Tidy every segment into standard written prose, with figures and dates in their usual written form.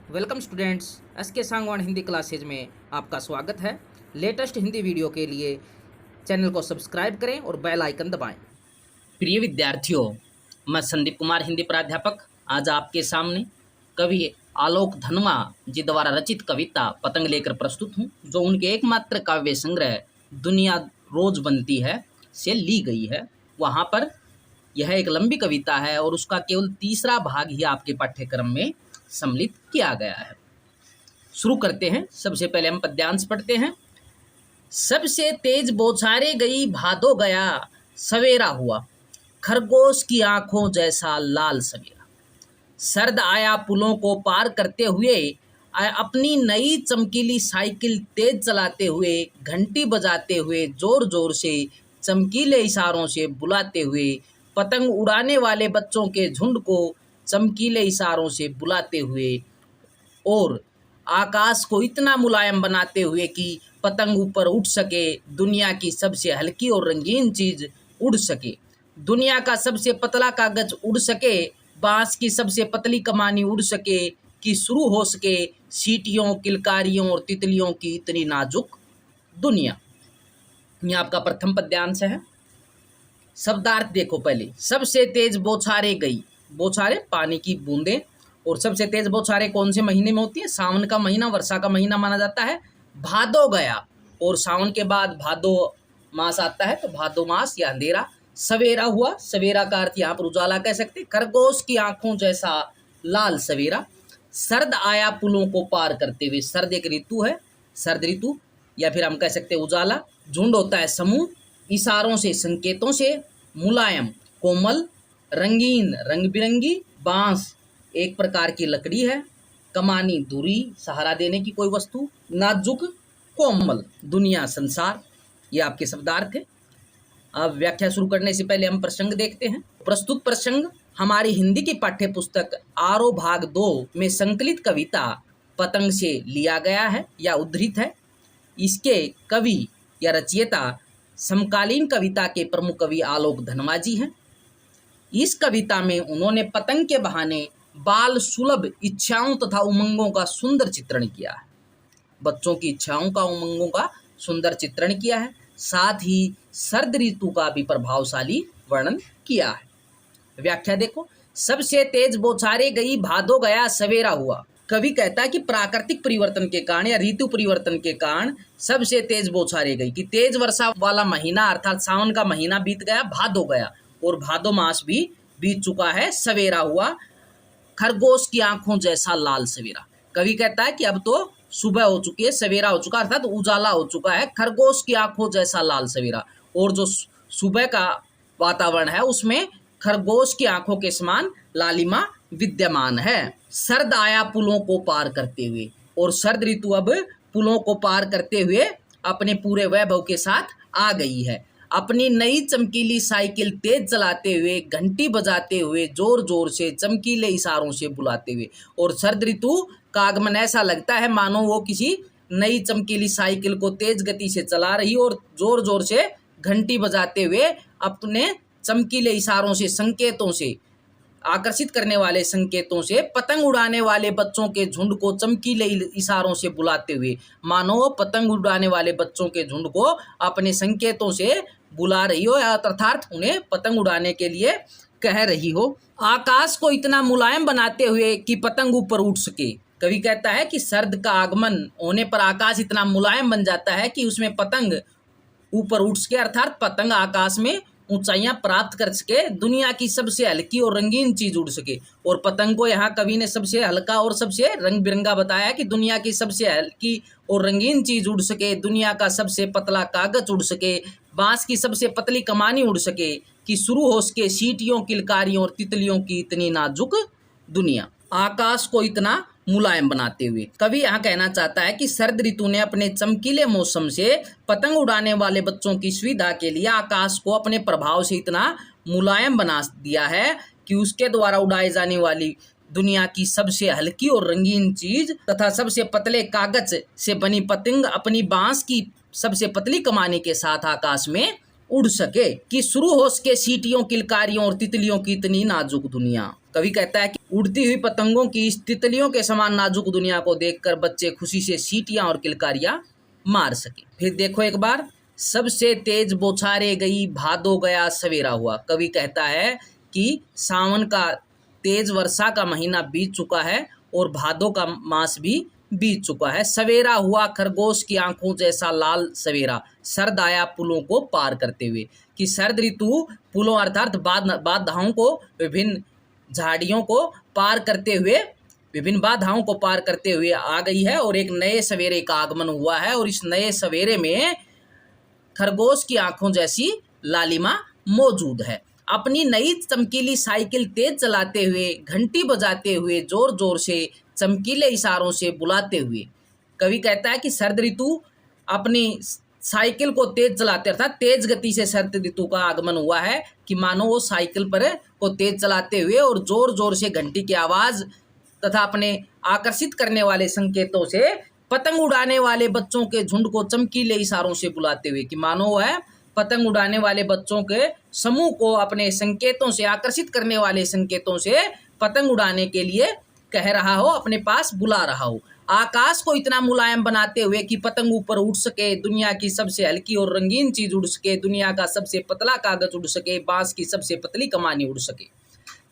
Welcome students, S के Sangwan Hindi classes में आपका स्वागत है। लेटेस्ट हिंदी वीडियो के लिए चैनल को सब्सक्राइब करें और बेल आइकन दबाएं। प्रिय विद्यार्थियों, मैं संदीप कुमार हिंदी प्राध्यापक आज आपके सामने कवि आलोक धनवा जी द्वारा रचित कविता पतंग लेकर प्रस्तुत हूँ, जो उनके एकमात्र काव्य संग्रह दुनिया रोज बनती है से ली गई है। वहाँ पर यह एक लंबी कविता है और उसका केवल तीसरा भाग ही आपके पाठ्यक्रम में सम्मिलित किया गया है। शुरू करते हैं। सबसे पहले हम पद्यांश पढ़ते हैं। सबसे तेज बौछारे गई भादो गया, सवेरा हुआ खरगोश की आंखों जैसा लाल सवेरा। सर्द आया पुलों को पार करते हुए, अपनी नई चमकीली साइकिल तेज चलाते हुए, घंटी बजाते हुए, जोर जोर से चमकीले इशारों से बुलाते हुए, पतंग उड़ाने वाले बच्चों के झुंड को चमकीले इशारों से बुलाते हुए और आकाश को इतना मुलायम बनाते हुए कि पतंग ऊपर उठ सके, दुनिया की सबसे हल्की और रंगीन चीज उड़ सके, दुनिया का सबसे पतला कागज उड़ सके, बांस की सबसे पतली कमानी उड़ सके, कि शुरू हो सके सीटियों, किलकारियों और तितलियों की इतनी नाजुक दुनिया। यह आपका प्रथम पद्यांश है। शब्दार्थ देखो पहले। सबसे तेज बौछारे गई, बौछारे पानी की बूंदें, और सबसे तेज बौछारें कौन से महीने में होती है? सावन का महीना, वर्षा का महीना माना जाता है। भादो गया, और सावन के बाद भादो मास आता है, तो भादो मास या अंधेरा। सवेरा हुआ, सवेरा का अर्थ यहाँ पर उजाला कह सकते। खरगोश की आंखों जैसा लाल सवेरा। सर्द आया पुलों को पार करते हुए, सर्द एक ऋतु है, सर्द ऋतु, या फिर हम कह सकते उजाला। झुंड होता है समूह, इशारों से, संकेतों से। मुलायम, कोमल। रंगीन, रंग बिरंगी। बांस एक प्रकार की लकड़ी है। कमानी, दूरी, सहारा देने की कोई वस्तु। नाजुक, कोमल, दुनिया, संसार। ये आपके शब्दार्थ है। अब व्याख्या शुरू करने से पहले हम प्रसंग देखते हैं। प्रस्तुत प्रसंग हमारी हिंदी की पाठ्य पुस्तक आरो भाग 2 में संकलित कविता पतंग से लिया गया है या उद्धृत है। इसके कवि या रचयिता समकालीन कविता के प्रमुख कवि आलोक धनवा जी हैं। इस कविता में उन्होंने पतंग के बहाने बाल सुलभ इच्छाओं तथा उमंगों का सुंदर चित्रण किया है। बच्चों की इच्छाओं का, उमंगों का सुंदर चित्रण किया है। साथ ही सर्द ऋतु का भी प्रभावशाली वर्णन किया है। व्याख्या देखो। सबसे तेज बौछारे गई भादो गया, सवेरा हुआ। कवि कहता है कि प्राकृतिक परिवर्तन के कारण या ऋतु परिवर्तन के कारण सबसे तेज बौछारे गई, कि तेज वर्षा वाला महीना अर्थात सावन का महीना बीत गया, भादो गया, और भादो मास भी बीत चुका है, सवेरा हुआ खरगोश की आंखों जैसा लाल सवेरा। कवि कहता है कि अब तो सुबह हो चुकी है, सवेरा हो चुका, अर्थात उजाला हो चुका है, खरगोश की आंखों जैसा लाल सवेरा। और जो सुबह का वातावरण है उसमें खरगोश की आंखों के समान लालिमा विद्यमान है। सर्द आया पुलों को पार करते हुए, और सर्द ऋतु अब पुलों को पार करते हुए अपने पूरे वैभव के साथ आ गई है। अपनी नई चमकीली साइकिल तेज चलाते हुए, घंटी बजाते हुए, जोर जोर से चमकीले इशारों से बुलाते हुए। और सर्द ऋतु का आगमन ऐसा लगता है मानो वो किसी नई चमकीली साइकिल को तेज गति से चला रही और जोर जोर से घंटी बजाते हुए अपने चमकीले इशारों से, संकेतों से, आकर्षित करने वाले संकेतों से पतंग उड़ाने वाले बच्चों के झुंड को चमकीले इशारों से बुलाते हुए, मानो पतंग उड़ाने वाले बच्चों के झुंड को अपने संकेतों से बुला रही हो, अर्थात उन्हें पतंग उड़ाने के लिए कह रही हो। आकाश को इतना मुलायम बनाते हुए कि पतंग ऊपर उठ सके। कवि कहता है कि सर्द का आगमन होने पर आकाश इतना मुलायम बन जाता है कि उसमें पतंग ऊपर उठ सके, अर्थात पतंग आकाश में ऊंचाइयां प्राप्त कर सके, दुनिया की सबसे हल्की और रंगीन चीज उड़ सके। और पतंग को यहाँ कवि ने सबसे हल्का और सबसे रंग बिरंगा बताया कि दुनिया की सबसे हल्की और रंगीन चीज उड़ सके, दुनिया का सबसे पतला कागज उड़ सके, बांस की सबसे पतली कमानी उड़ सके, कि शुरू हो सके सीटियों, किलकारियों और तितलियों की इतनी नाजुक दुनिया। आकाश को इतना मुलायम बनाते हुए कवि यहाँ कहना चाहता है कि सर्द ऋतु ने अपने चमकीले मौसम से पतंग उड़ाने वाले बच्चों की सुविधा के लिए आकाश को अपने प्रभाव से इतना मुलायम बना दिया है कि उसके द्वारा उड़ाई जाने वाली दुनिया की सबसे हल्की और रंगीन चीज तथा सबसे पतले कागज से बनी पतंग अपनी बांस की सबसे पतली कमानी के साथ आकाश में उड़ सके, कि शुरू हो सके सीटियों, किलकारियों और तितलियों की इतनी नाजुक दुनिया। कवि कहता है कि उड़ती हुई पतंगों की इस तितलियों के समान नाजुक दुनिया को देखकर बच्चे खुशी से सीटियां और किलकारियां मार सके। फिर देखो एक बार, सबसे तेज बौछारे गई भादो गया सवेरा हुआ। कवि कहता है कि सावन का तेज वर्षा का महीना बीत चुका है और भादो का मास भी बीत चुका है। सवेरा हुआ खरगोश की आंखों जैसा लाल सवेरा, सर्द आया पुलों को पार करते हुए। कि सर्द ऋतु पुलों अर्थात बाधाओं को, विभिन्न झाड़ियों को पार करते हुए, विभिन्न बाधाओं को पार करते हुए आ गई है और एक नए सवेरे का आगमन हुआ है। और इस नए सवेरे में खरगोश की आंखों जैसी लालिमा मौजूद है। अपनी नई चमकीली साइकिल तेज चलाते हुए, घंटी बजाते हुए, जोर जोर से चमकीले इशारों से बुलाते हुए। कवि कहता है कि शरद ऋतु अपनी साइकिल को तेज चलाते, अर्थात तेज गति से शरद ऋतु का आगमन हुआ है कि मानो वो साइकिल पर को तेज चलाते हुए और जोर जोर से घंटी की आवाज तथा अपने आकर्षित करने वाले संकेतों से पतंग उड़ाने वाले बच्चों के झुंड को चमकीले इशारों से बुलाते हुए। कि मानो वह पतंग उड़ाने वाले बच्चों के समूह को अपने संकेतों से, आकर्षित करने वाले संकेतों से पतंग उड़ाने के लिए कह रहा हो, अपने पास बुला रहा हो। आकाश को इतना मुलायम बनाते हुए कि पतंग ऊपर उड़ सके, दुनिया की सबसे हल्की और रंगीन चीज उड़ सके, दुनिया का सबसे पतला कागज उड़ सके, बांस की सबसे पतली कमानी उड़ सके।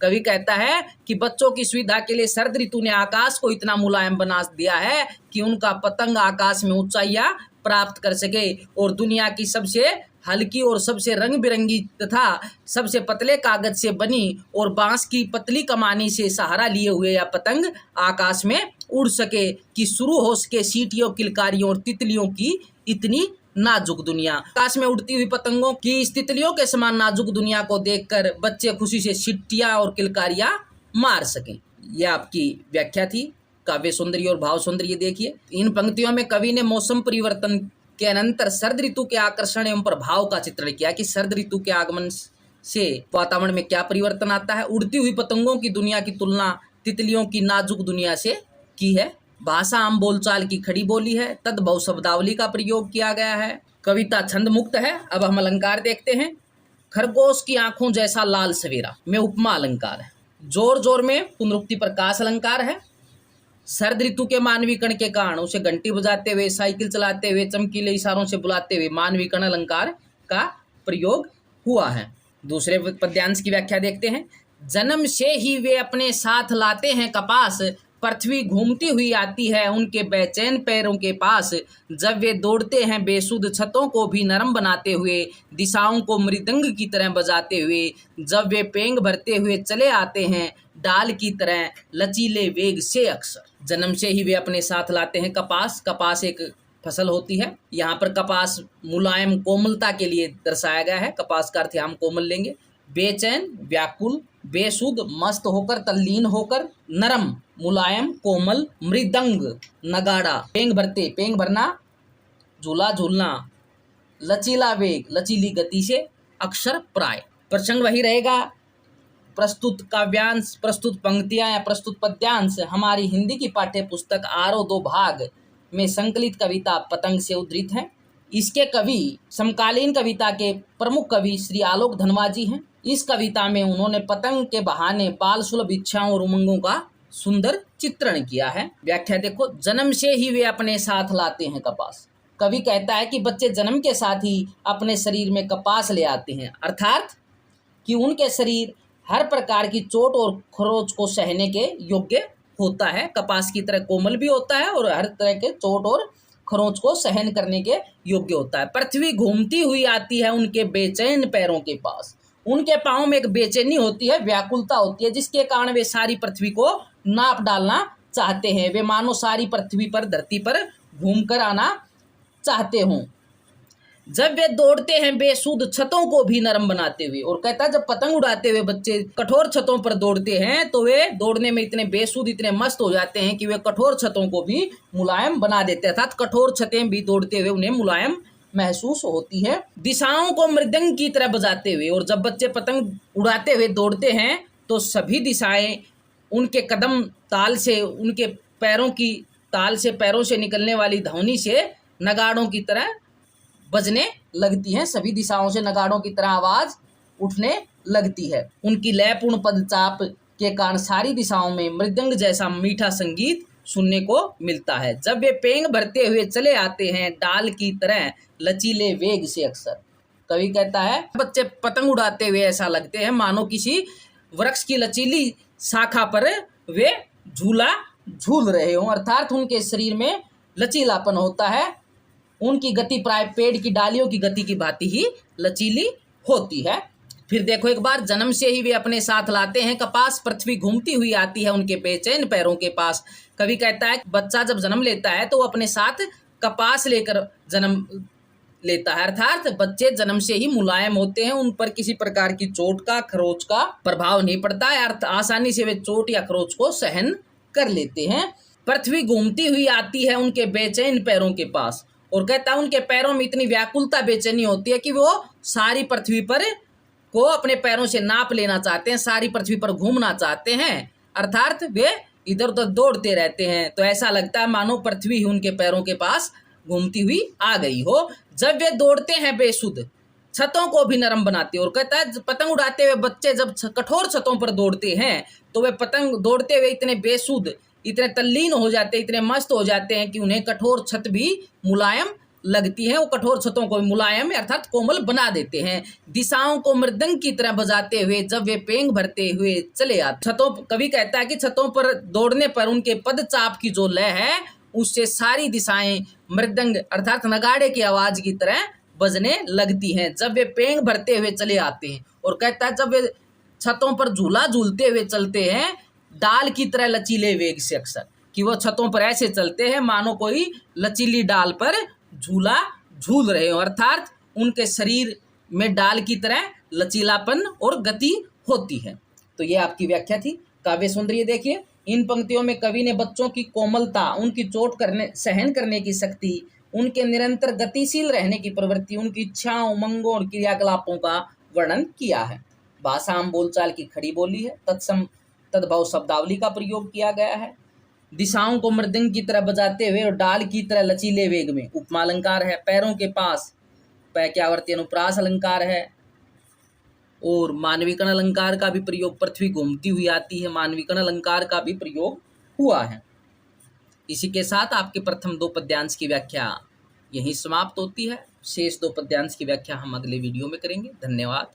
कवि कहता है कि बच्चों की सुविधा के लिए शरद ऋतु ने आकाश को इतना मुलायम बना दिया है कि उनका पतंग आकाश में ऊंचाइयां प्राप्त कर सके और दुनिया की सबसे हल्की और सबसे रंग बिरंगी तथा सबसे पतले कागज से बनी और बांस की पतली कमानी से सहारा लिए हुए यह पतंग आकाश में उड़ सके, कि शुरू हो सके सीटियों, किलकारियों और तितलियों की इतनी नाजुक दुनिया। आकाश में उड़ती हुई पतंगों की इस तितलियों के समान नाजुक दुनिया को देखकर बच्चे खुशी से सीटियां और किलकारियां मार सकें। यह आपकी व्याख्या थी काव्य सौंदर्य और भाव सौंदर्य। देखिए, इन पंक्तियों में कवि ने मौसम परिवर्तन के अनंतर शरद ऋतु के आकर्षण एवं प्रभाव का चित्रण किया कि शरद ऋतु के आगमन से वातावरण में क्या परिवर्तन आता है। उड़ती हुई पतंगों की दुनिया की तुलना तितलियों की नाजुक दुनिया से की है। भाषा आम बोलचाल की खड़ी बोली है, तद्भव शब्दावली का प्रयोग किया गया है। कविता छंद मुक्त है। अब हम अलंकार देखते हैं। खरगोश की आंखों जैसा लाल सवेरा में उपमा अलंकार है। जोर जोर में पुनरुक्ति प्रकाश अलंकार है। शरद ऋतु के मानवी कण के कारण उसे घंटी बजाते हुए, साइकिल चलाते हुए, चमकीले इशारों से बुलाते हुए मानवी कण अलंकार का प्रयोग हुआ है। दूसरे पद्यांश की व्याख्या देखते हैं। जन्म से ही वे अपने साथ लाते हैं कपास, पृथ्वी घूमती हुई आती है उनके बेचैन पैरों के पास। जब वे दौड़ते हैं बेसुध छतों को भी नरम बनाते हुए, दिशाओं को मृदंग की तरह बजाते हुए। जब वे पेंग भरते हुए चले आते हैं डाल की तरह लचीले वेग से अक्सर। जन्म से ही वे अपने साथ लाते हैं कपास। कपास एक फसल होती है। यहाँ पर कपास मुलायम कोमलता के लिए दर्शाया गया है। कपास का अर्थ हम कोमल लेंगे। बेचैन व्याकुल, बेसुध मस्त होकर, तल्लीन होकर, नरम मुलायम कोमल, मृदंग नगाड़ा, पेंग भरते पेंग भरना, झूला झूलना, लचीला वेग लचीली गति से, अक्षर प्राय। प्रसंग वही रहेगा। प्रस्तुत काव्यांश, प्रस्तुत पंक्तियां या प्रस्तुत पद्यांश हमारी हिंदी की पाठ्य पुस्तक आरो 2 भाग में संकलित कविता पतंग से उद्धृत है। इसके कवि समकालीन कविता के प्रमुख कवि श्री आलोक धनवा जी हैं। इस कविता में उन्होंने पतंग के बहाने बाल सुलभ इच्छाओं और उमंगों का सुंदर चित्रण किया है। व्याख्या देखो। जन्म से ही वे अपने साथ लाते हैं कपास। कवि कहता है कि बच्चे जन्म के साथ ही अपने शरीर में कपास ले आते हैं, अर्थात कि उनके शरीर हर प्रकार की चोट और खरोच को सहने के योग्य होता है। कपास की तरह कोमल भी होता है और हर तरह के चोट और खरोच को सहन करने के योग्य होता है। पृथ्वी घूमती हुई आती है उनके बेचैन पैरों के पास। उनके पाँव में एक बेचैनी होती है, व्याकुलता होती है, जिसके कारण वे सारी पृथ्वी को नाप डालना चाहते हैं। वे मानो सारी पृथ्वी पर, धरती पर घूमकर आना चाहते हों। जब वे दौड़ते हैं बेसुध छतों को भी नरम बनाते हुए। और कहता है जब पतंग उड़ाते हुए बच्चे कठोर छतों पर दौड़ते हैं तो वे दौड़ने में इतने बेसुध, इतने मस्त हो जाते हैं कि वे कठोर छतों को भी मुलायम बना देते हैं, अर्थात कठोर छतें भी दौड़ते हुए उन्हें मुलायम महसूस होती है। दिशाओं को मृदंग की तरह बजाते हुए। और जब बच्चे पतंग उड़ाते हुए दौड़ते हैं तो सभी दिशाएं उनके कदम ताल से, उनके पैरों की ताल से, पैरों से निकलने वाली ध्वनि से नगाड़ों की तरह बजने लगती हैं। सभी दिशाओं से नगाड़ों की तरह आवाज उठने लगती है। उनकी लयपूर्ण पदचाप के कारण सारी दिशाओं में मृदंग जैसा मीठा संगीत सुनने को मिलता है। जब वे पेंग भरते हुए चले आते हैं डाल की तरह लचीले वेग से अक्सर। कवि कहता है बच्चे पतंग उड़ाते हुए ऐसा लगते हैं मानो किसी वृक्ष की लचीली शाखा पर वे झूला झूल रहे हों, अर्थात उनके शरीर में लचीलापन होता है। उनकी गति प्राय पेड़ की डालियों की गति की भांति ही लचीली होती है। फिर देखो एक बार, जन्म से ही वे अपने साथ लाते हैं कपास, पृथ्वी घूमती हुई आती है उनके बेचैन पैरों के पास। कवि कहता है बच्चा जब जन्म लेता है तो वो अपने साथ कपास लेकर जन्म लेता है, अर्थात बच्चे जन्म से ही मुलायम होते हैं, उन पर किसी प्रकार की चोट का खरोच का प्रभाव नहीं पड़ता है, आसानी से वे चोट या खरोच को सहन कर लेते हैं। पृथ्वी घूमती हुई आती है उनके बेचैन पैरों के पास, और कहता है उनके पैरों में इतनी व्याकुलता बेचैनी होती है कि वो सारी पृथ्वी पर को अपने पैरों से नाप लेना चाहते हैं, सारी पृथ्वी पर घूमना चाहते हैं, अर्थात वे इधर उधर दौड़ते रहते हैं। तो ऐसा लगता है मानो पृथ्वी ही उनके पैरों के पास घूमती हुई आ गई हो। जब वे दौड़ते हैं बेसुध, छतों को भी नरम बनाते हैं। और कहता है पतंग उड़ाते हुए बच्चे जब कठोर छतों पर दौड़ते हैं तो वे पतंग दौड़ते हुए इतने बेसुध, इतने तल्लीन हो जाते हैं, इतने मस्त हो जाते हैं कि उन्हें कठोर छत भी मुलायम लगती है। वो कठोर छतों को मुलायम अर्थात कोमल बना देते हैं। दिशाओं को मृदंग की तरह बजाते हुए जब वे पेंग भरते हुए चले आते छतों, कवि कहता है कि छतों पर दौड़ने पर उनके पदचाप की जो लय है उससे सारी दिशाएं मृदंग अर्थात नगाड़े की आवाज की तरह बजने लगती हैं जब वे पेंग भरते हुए चले आते हैं। और कहता है जब वे छतों पर झूला झूलते हुए चलते हैं डाल की तरह लचीले वेग से अक्सर, कि वो छतों पर ऐसे चलते हैं मानो कोई लचीली डाल पर झूला झूल रहे हो, अर्थात उनके शरीर में डाल की तरह लचीलापन और गति होती है। तो ये आपकी व्याख्या थी काव्य सौंदर्य। देखिए इन पंक्तियों में कवि ने बच्चों की कोमलता, उनकी चोट करने सहन करने की शक्ति, उनके निरंतर गतिशील रहने की प्रवृत्ति, उनकी इच्छाओं, उमंगों और क्रियाकलापों का वर्णन किया है। भाषा आम बोलचाल की खड़ी बोली है, तद्भव शब्दावली का प्रयोग किया गया है। दिशाओं को मृदंग की तरह बजाते हुए और डाल की तरह लचीले वेग में उपमा अलंकार है। पैरों के पास पैक्यावर्ती अनुप्रास अलंकार है। और मानविकर्ण अलंकार का भी प्रयोग, पृथ्वी घूमती हुई आती है, मानविकर्ण अलंकार का भी प्रयोग हुआ है। इसी के साथ आपके प्रथम 2 पद्यांश की व्याख्या यहीं समाप्त होती है। शेष 2 पद्यांश की व्याख्या हम अगले वीडियो में करेंगे। धन्यवाद।